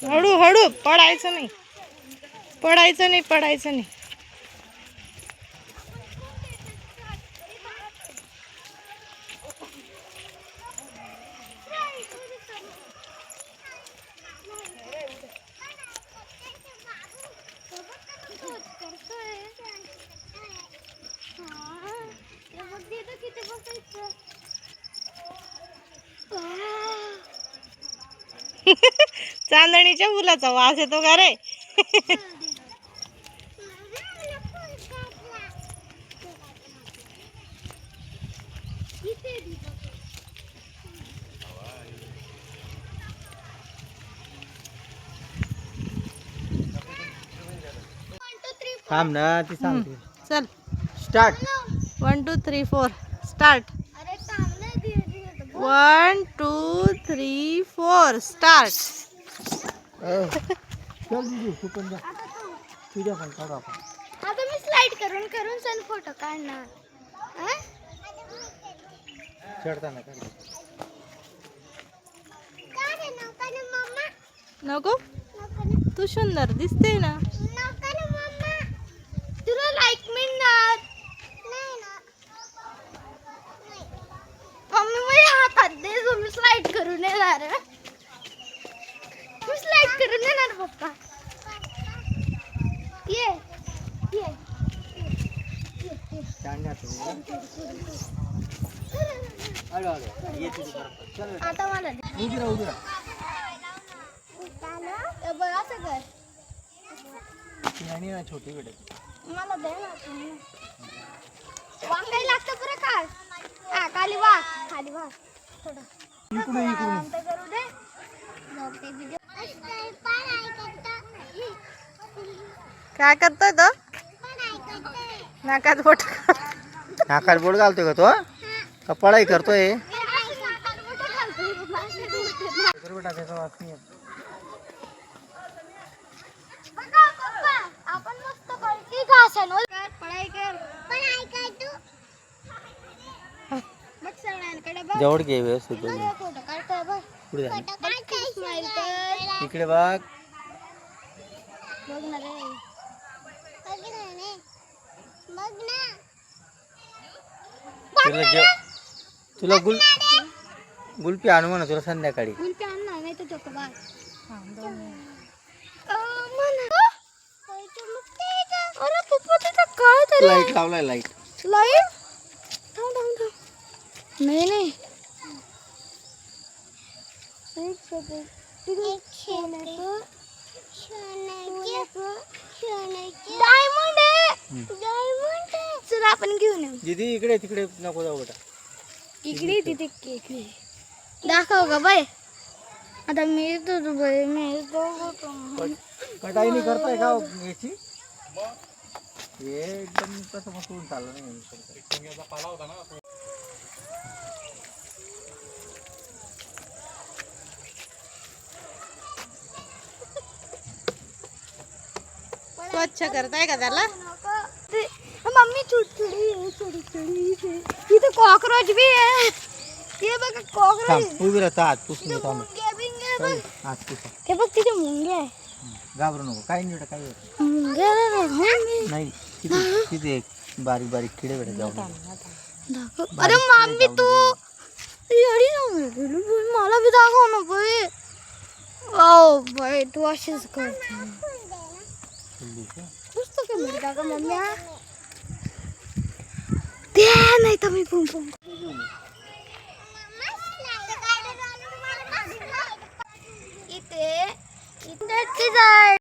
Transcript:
हळू हळू, पडायचं नाही, पडायचं नाही, पडायचं नाही. चांदणीच्या फुलाचा वास येतो का रे? थांब ना, ती सांगते. चल, स्टार्ट. 1 2 3 4 स्टार्ट. 1 2 3 4 स्टार्ट. चल दीदी, तू पण जा. तुझ्या पण काढू आपण. आता मी स्लाइड करून करून सन फोटो काढणार. चढताना काढ. नको, तू सुंदर दिसते ना. तुला लाईक मिळणार मम्मी, माझ्या हातात दे, मी स्लाइड करून येणार. मी स्लाइड करून येणार पप्पा. ये ये आता मला दे. बघ असं कर. आणि ना छोटी बेटा. मला दे ना. वाकायला लागतं बरं का. हा, खाली वाक, खाली वाक थोडं. शांत करू दे. काय करतोय तो? नाकात बोट. नाकात बोट घालतोय का तो? का पळाई करतोय? बेटा त्याचा वास नाही येत. आपण मस्त पळती घासांवर पळाई कर. तू मग सगळ्यांकडे बघ. जवळ घे व्यवस्थित. फोटो काढतोय बघ. पुढे जा. स्माइल कर. इकडे बघ. बघ ना रे. बघ ना. तुला गुलपी आणू म्हणा तुला संध्याकाळी. गुलपी आणणार नाही तर चोको बाय. अरे पप्पा तिथं काय तरी लाईट लावलाय. लाईट थांब थांब थांब. नाही डायमंड आहे. चल आपण घेऊन येऊ. दीदी इकडे तिकडे नको जाऊ बेटा. इकडे तिथे इकडे दाखव का बाय. आता मी तो बाई मी कटाई नाही करताय का याची? हे एकदम कसं मस्त होऊन चाललं नाही. स्वच्छ करताय का त्याला? मम्मी चिड़ी इथे कॉकरोच भी है. ये बघ कॉकरोच. थांब उभी राहता. हात पुसून घेतो आम्ही. हात पुसून. ते बघ तिथे मुंगे आहे. घाबरू नको. काही नाही बेटा. काही होत मुंगे नाही. तिथे एक बारीक बारीक किडे बेटा जाऊ. अरे मम्मी तू येडी ना. मला बी दाखव ना बाई. ओ बाई तू अशीच करते. पुस्तक मध्ये दाखव मम्मी. ते नाही तर मी पुम इथे इथे